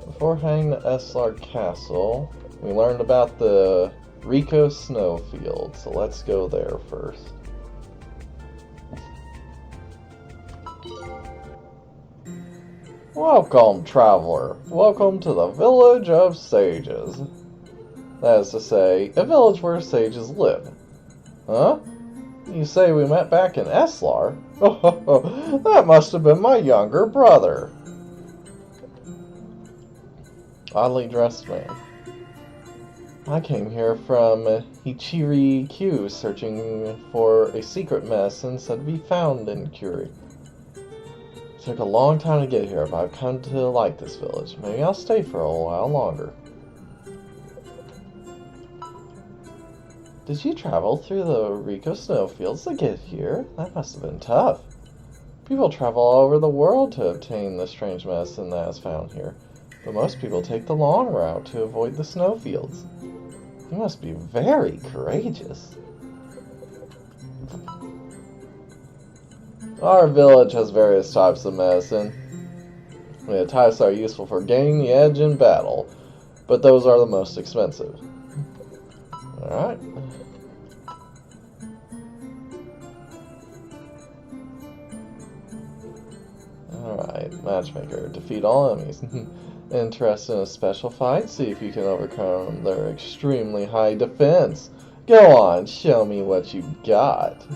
Before heading to Eslar Castle, we learned about the Rico snowfield, so let's go there first. Welcome, traveler. Welcome to the village of sages. That is to say, a village where sages live. Huh? You say we met back in Eslar? Oh, that must have been my younger brother. Oddly dressed man. I came here from Hichiri Q, searching for a secret medicine said to be found in Curie. It took a long time to get here, but I've come to like this village. Maybe I'll stay for a while longer. Did you travel through the Rico snowfields to get here? That must have been tough. People travel all over the world to obtain the strange medicine that is found here, but most people take the long route to avoid the snowfields. You must be very courageous. Our village has various types of medicine. The types are useful for gaining the edge in battle, but those are the most expensive. Alright. Alright, matchmaker. Defeat all enemies. Interested in a special fight? See if you can overcome their extremely high defense. Go on, show me what you got.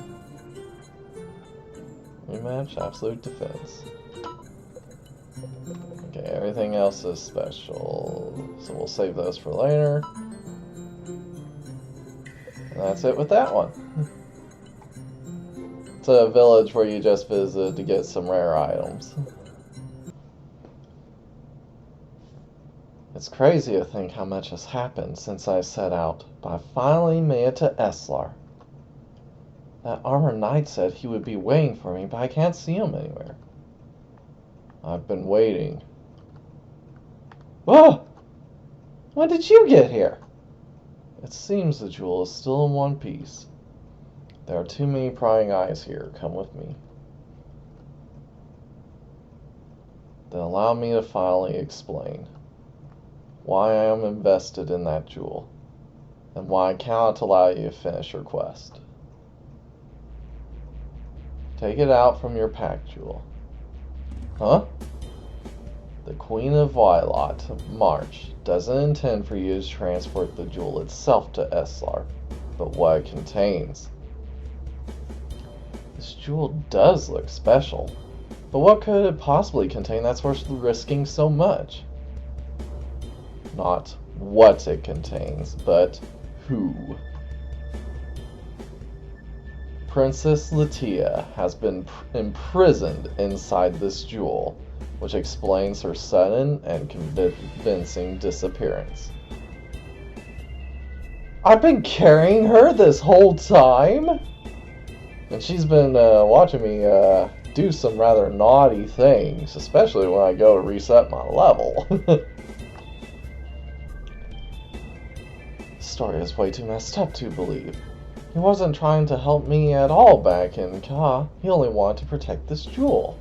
Rematch, absolute defense. Okay, everything else is special, so we'll save those for later. And that's it with that one. It's a village where you just visit to get some rare items. It's crazy to think how much has happened since I set out, but I finally made it to Eslar. That armored knight said he would be waiting for me, but I can't see him anywhere. I've been waiting. Whoa! When did you get here? It seems the jewel is still in one piece. There are too many prying eyes here. Come with me. Then allow me to finally explain why I am invested in that jewel, and why I cannot allow you to finish your quest. Take it out from your pack jewel. Huh? The Queen of Violet, March, doesn't intend for you to transport the jewel itself to Eslar, but what it contains. This jewel does look special, but what could it possibly contain that's worth risking so much? Not what it contains, but who. Princess Latia has been imprisoned inside this jewel, which explains her sudden and convincing disappearance. I've been carrying her this whole time? And she's been watching me do some rather naughty things, especially when I go to reset my level. This story is way too messed up to believe. He wasn't trying to help me at all back in Ka. He only wanted to protect this jewel.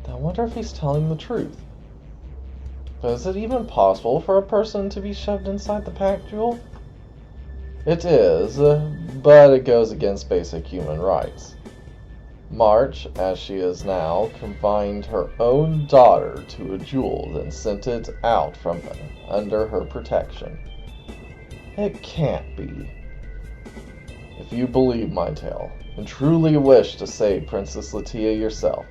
I wonder if he's telling the truth. But is it even possible for a person to be shoved inside the pack jewel? It is, but it goes against basic human rights. March, as she is now, confined her own daughter to a jewel, then sent it out from under her protection. It can't be. If you believe my tale, and truly wish to save Princess Latia yourself,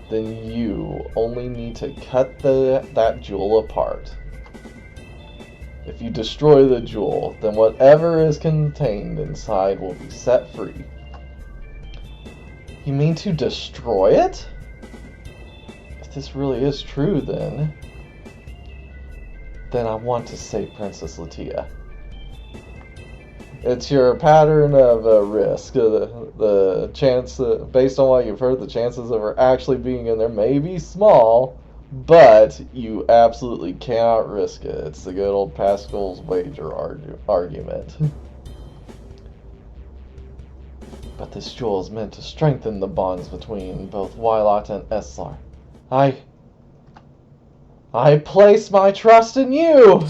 then you only need to cut that jewel apart. If you destroy the jewel, then whatever is contained inside will be set free. You mean to destroy it? If this really is true, then I want to save Princess Latia. It's your pattern of risk. The chance, based on what you've heard, the chances of her actually being in there may be small, but you absolutely cannot risk it. It's the good old Pascal's wager argument. But this jewel is meant to strengthen the bonds between both Wylot and Eslar. I place my trust in you!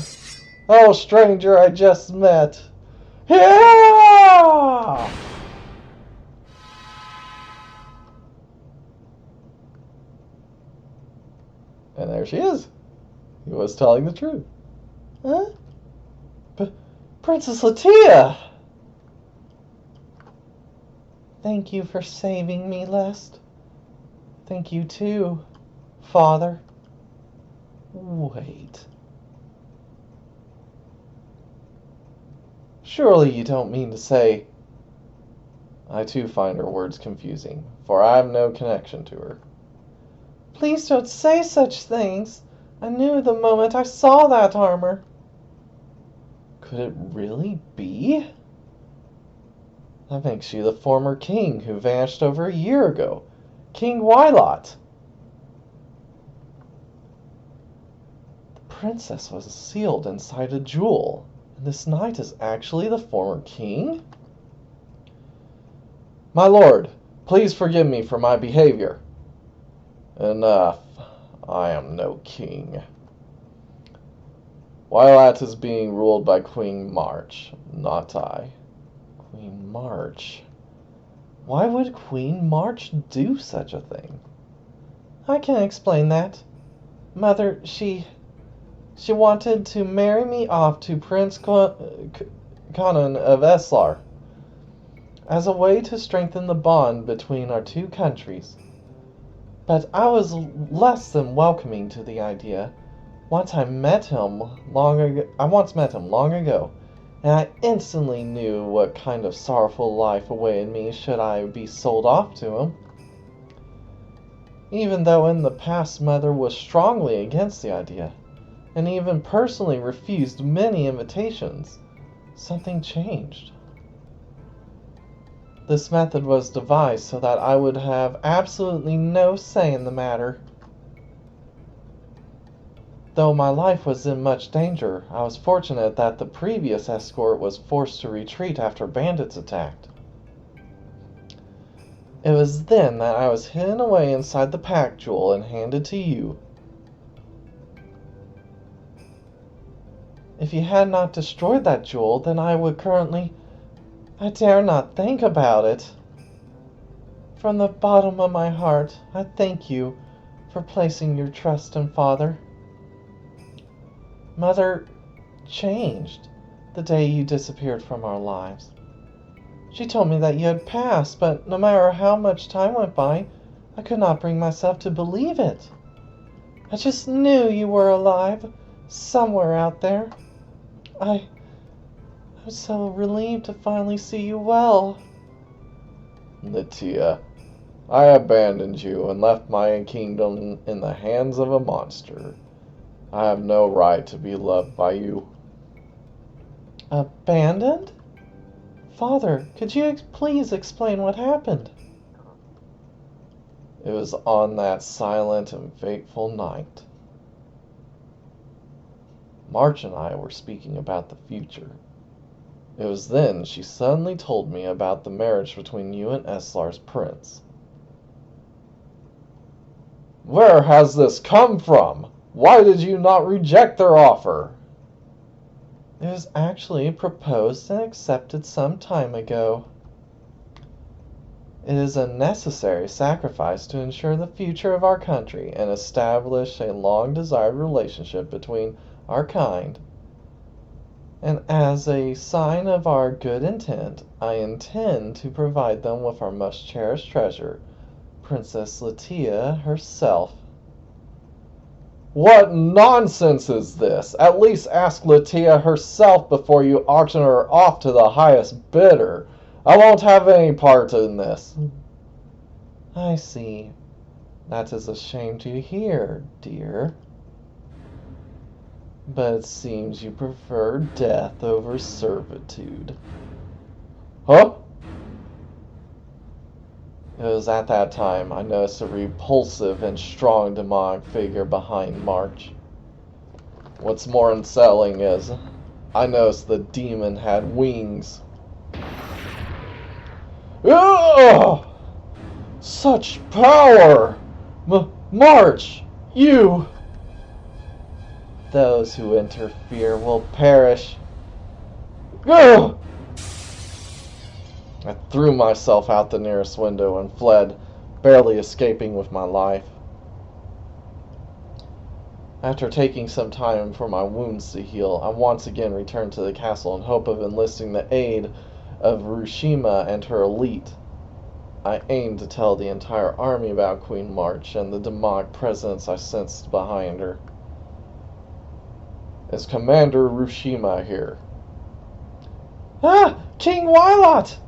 Oh, stranger I just met! Yeah! And there she is. He was telling the truth. Huh? Princess Latia! Thank you for saving me, Lest. Thank you too, Father. Wait. Surely you don't mean to say... I too find her words confusing, for I have no connection to her. Please don't say such things. I knew the moment I saw that armor. Could it really be? That makes you the former king who vanished over a year ago. King Wylot. The princess was sealed inside a jewel, and this knight is actually the former king? My lord, please forgive me for my behavior. Enough. I am no king. Wylot is being ruled by Queen March, not I. Queen March? Why would Queen March do such a thing? I can explain that. Mother, she wanted to marry me off to Prince Conan of Eslar as a way to strengthen the bond between our two countries. But I was less than welcoming to the idea. I once met him long ago, and I instantly knew what kind of sorrowful life awaited me should I be sold off to him. Even though in the past Mother was strongly against the idea, and even personally refused many invitations, something changed. This method was devised so that I would have absolutely no say in the matter. Though my life was in much danger, I was fortunate that the previous escort was forced to retreat after bandits attacked. It was then that I was hidden away inside the pack jewel and handed to you. If you had not destroyed that jewel, then I would currently... I dare not think about it. From the bottom of my heart, I thank you for placing your trust in Father. Mother changed the day you disappeared from our lives. She told me that you had passed, but no matter how much time went by, I could not bring myself to believe it. I just knew you were alive, somewhere out there. I was so relieved to finally see you well. Litia, I abandoned you and left my kingdom in the hands of a monster. I have no right to be loved by you. Abandoned? Father, could you please explain what happened? It was on that silent and fateful night. March and I were speaking about the future. It was then she suddenly told me about the marriage between you and Eslar's prince. Where has this come from? Why did you not reject their offer? It was actually proposed and accepted some time ago. It is a necessary sacrifice to ensure the future of our country and establish a long-desired relationship between our kind. And as a sign of our good intent, I intend to provide them with our most cherished treasure, Princess Latia herself. What nonsense is this? At least ask Latia herself before you auction her off to the highest bidder. I won't have any part in this. I see. That is a shame to hear, dear. But it seems you prefer death over servitude. Huh? It was at that time I noticed a repulsive and strong demonic figure behind March. What's more unsettling is, I noticed the demon had wings. Ugh! Such power! March, you... Those who interfere will perish. Ugh! I threw myself out the nearest window and fled, barely escaping with my life. After taking some time for my wounds to heal, I once again returned to the castle in hope of enlisting the aid of Urashima and her elite. I aimed to tell the entire army about Queen March and the demonic presence I sensed behind her. Is Commander Urashima here? Ah! King Wylot!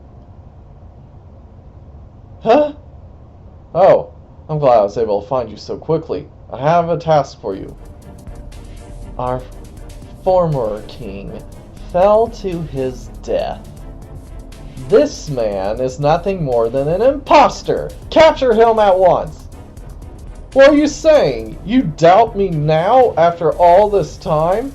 Huh? Oh, I'm glad I was able to find you so quickly. I have a task for you. Our former king fell to his death. This man is nothing more than an imposter. Capture him at once. What are you saying? You doubt me now after all this time?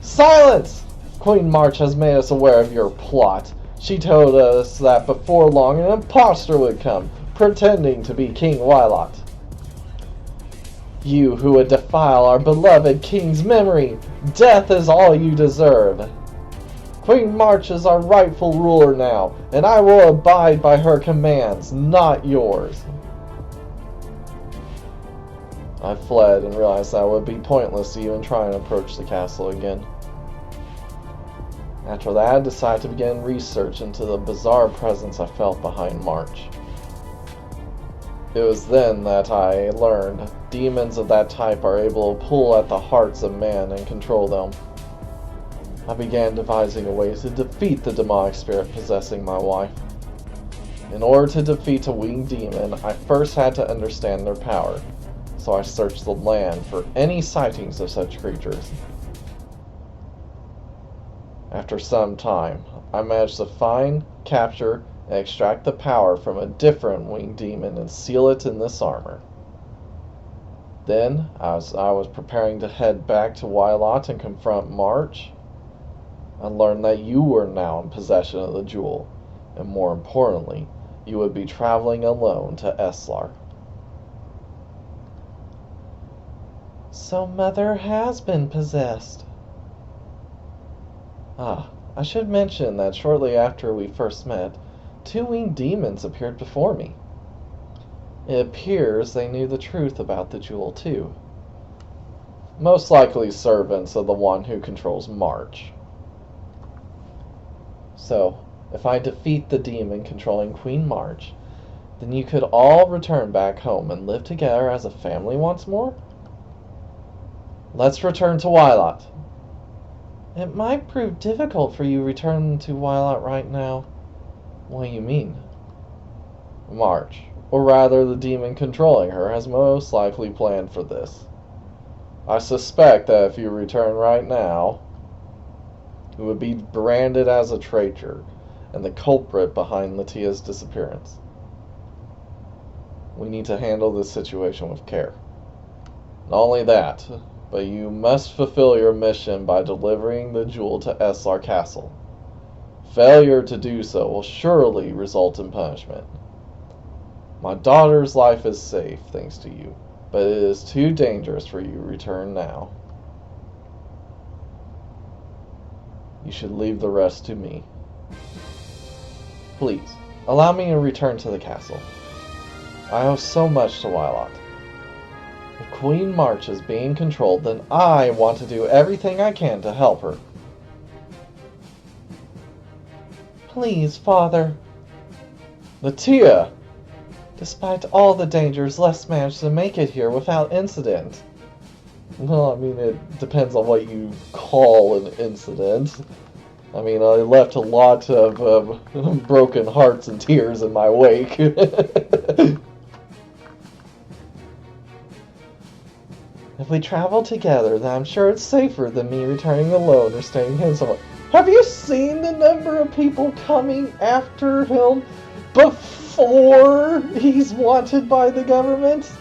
Silence! Queen March has made us aware of your plot. She told us that before long an imposter would come, pretending to be King Wylot. You who would defile our beloved king's memory, death is all you deserve. Queen March is our rightful ruler now, and I will abide by her commands, not yours. I fled and realized that it would be pointless to even try and approach the castle again. After that, I decided to begin research into the bizarre presence I felt behind March. It was then that I learned demons of that type are able to pull at the hearts of men and control them. I began devising a way to defeat the demonic spirit possessing my wife. In order to defeat a winged demon, I first had to understand their power, so I searched the land for any sightings of such creatures. After some time, I managed to find, capture, and extract the power from a different winged demon and seal it in this armor. Then, as I was preparing to head back to Wylot and confront March, I learned that you were now in possession of the jewel, and more importantly, you would be traveling alone to Eslar. So Mother has been possessed. I should mention that shortly after we first met, 2 winged demons appeared before me. It appears they knew the truth about the jewel too. Most likely servants of the one who controls March. So, if I defeat the demon controlling Queen March, then you could all return back home and live together as a family once more? Let's return to Wylot. It might prove difficult for you returning to Wylot right now. What do you mean? March, or rather the demon controlling her, has most likely planned for this. I suspect that if you return right now, you would be branded as a traitor and the culprit behind Latia's disappearance. We need to handle this situation with care. Not only that, but you must fulfill your mission by delivering the jewel to Eslar Castle. Failure to do so will surely result in punishment. My daughter's life is safe, thanks to you, but it is too dangerous for you to return now. You should leave the rest to me. Please, allow me to return to the castle. I owe so much to Wylot. If Queen March is being controlled, then I want to do everything I can to help her. Please, Father. Latia! Despite all the dangers, Les managed to make it here without incident. Well, I mean, it depends on what you call an incident. I mean, I left a lot of broken hearts and tears in my wake. If we travel together, then I'm sure it's safer than me returning alone or staying hidden somewhere. Have you seen the number of people coming after him before he's wanted by the government?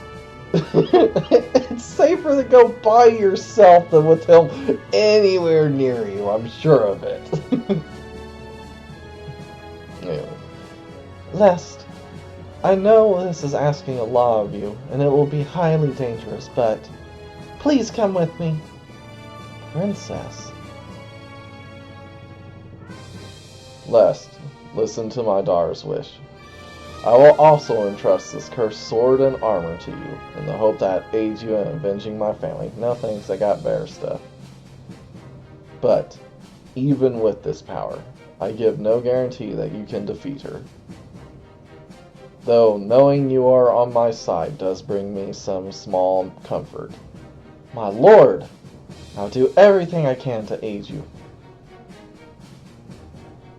It's safer to go by yourself than with him anywhere near you, I'm sure of it. Anyway. Lest, I know this is asking a lot of you, and it will be highly dangerous, but please come with me. Princess. Lest, listen to my daughter's wish. I will also entrust this cursed sword and armor to you, in the hope that aids you in avenging my family. No thanks, I got better stuff. But, even with this power, I give no guarantee that you can defeat her. Though knowing you are on my side does bring me some small comfort. My lord! I'll do everything I can to aid you.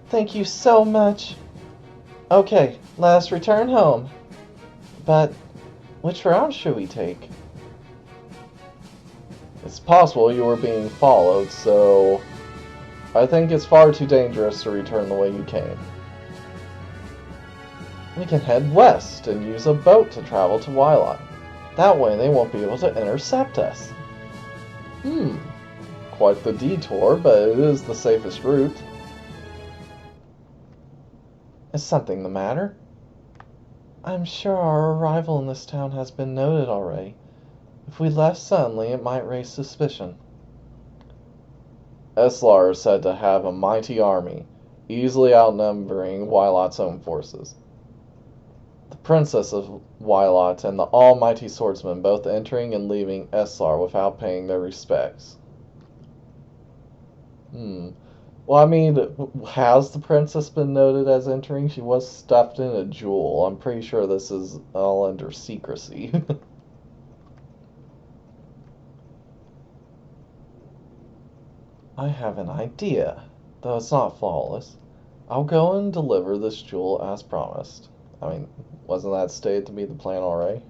Thank you so much. Okay, let us return home. But, which route should we take? It's possible you were being followed, so I think it's far too dangerous to return the way you came. We can head west and use a boat to travel to Wylot. That way they won't be able to intercept us. Quite the detour, but it is the safest route. Is something the matter? I'm sure our arrival in this town has been noted already. If we left suddenly, it might raise suspicion. Eslar is said to have a mighty army, easily outnumbering Wylot's own forces. The Princess of Wylot and the almighty swordsman both entering and leaving Eslar without paying their respects. Well, I mean, has the princess been noted as entering? She was stuffed in a jewel. I'm pretty sure this is all under secrecy. I have an idea, though it's not flawless. I'll go and deliver this jewel as promised. I mean, wasn't that stated to be the plan already?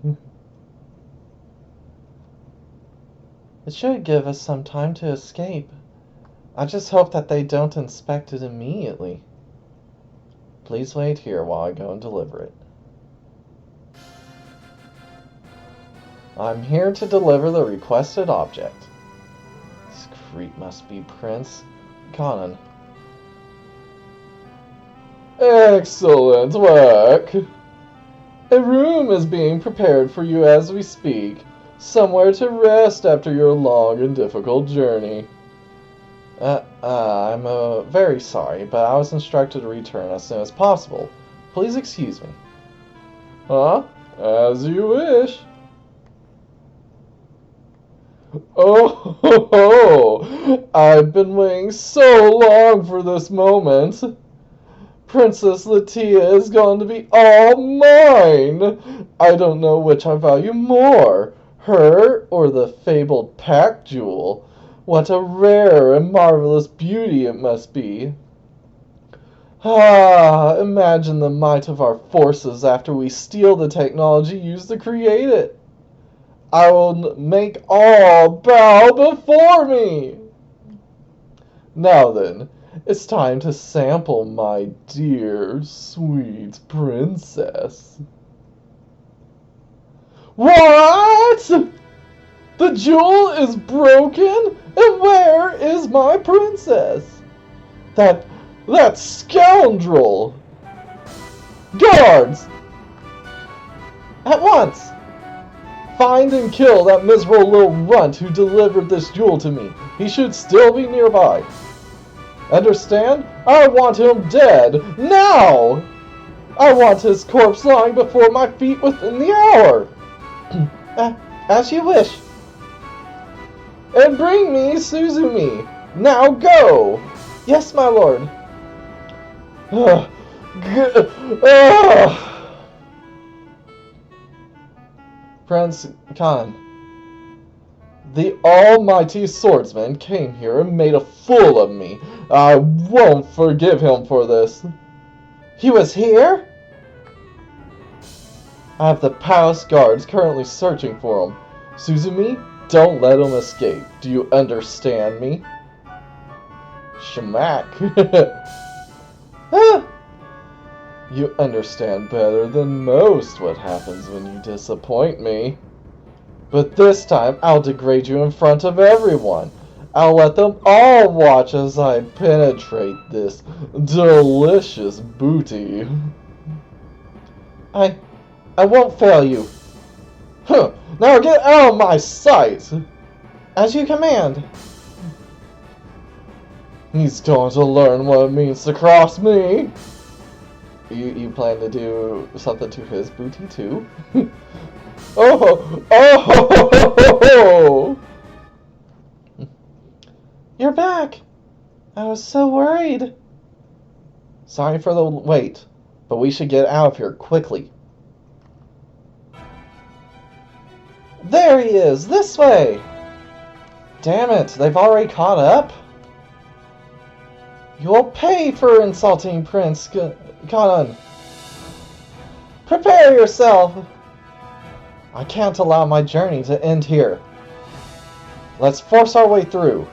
It should give us some time to escape. I just hope that they don't inspect it immediately. Please wait here while I go and deliver it. I'm here to deliver the requested object. This creep must be Prince Conan. Excellent work! A room is being prepared for you as we speak, somewhere to rest after your long and difficult journey. I'm very sorry, but I was instructed to return as soon as possible. Please excuse me. Huh? As you wish. Oh, ho, ho. I've been waiting so long for this moment. Princess Latia is going to be all mine. I don't know which I value more, her or the fabled pack jewel. What a rare and marvelous beauty it must be. Ah, imagine the might of our forces after we steal the technology used to create it. I will make all bow before me. Now then, it's time to sample my dear, sweet princess. What? The jewel is broken? And where is my princess? That scoundrel! Guards! At once! Find and kill that miserable little runt who delivered this jewel to me. He should still be nearby. Understand? I want him dead. Now! I want his corpse lying before my feet within the hour. As you wish. And bring me Suzumi. Now go! Yes, my lord. Prince Khan, the almighty swordsman came here and made a fool of me. I won't forgive him for this. He was here? I have the palace guards currently searching for him. Suzumi, don't let him escape. Do you understand me? Shamak. You understand better than most what happens when you disappoint me. But this time, I'll degrade you in front of everyone. I'll let them all watch as I penetrate this delicious booty. I won't fail you. Huh, now get out of my sight! As you command. He's going to learn what it means to cross me. You plan to do something to his booty too? Oh! Oh! You're back! I was so worried. Sorry for the wait, but we should get out of here quickly. There he is! This way! Damn it, they've already caught up? You'll pay for insulting Prince Kanan. Prepare yourself! I can't allow my journey to end here. Let's force our way through.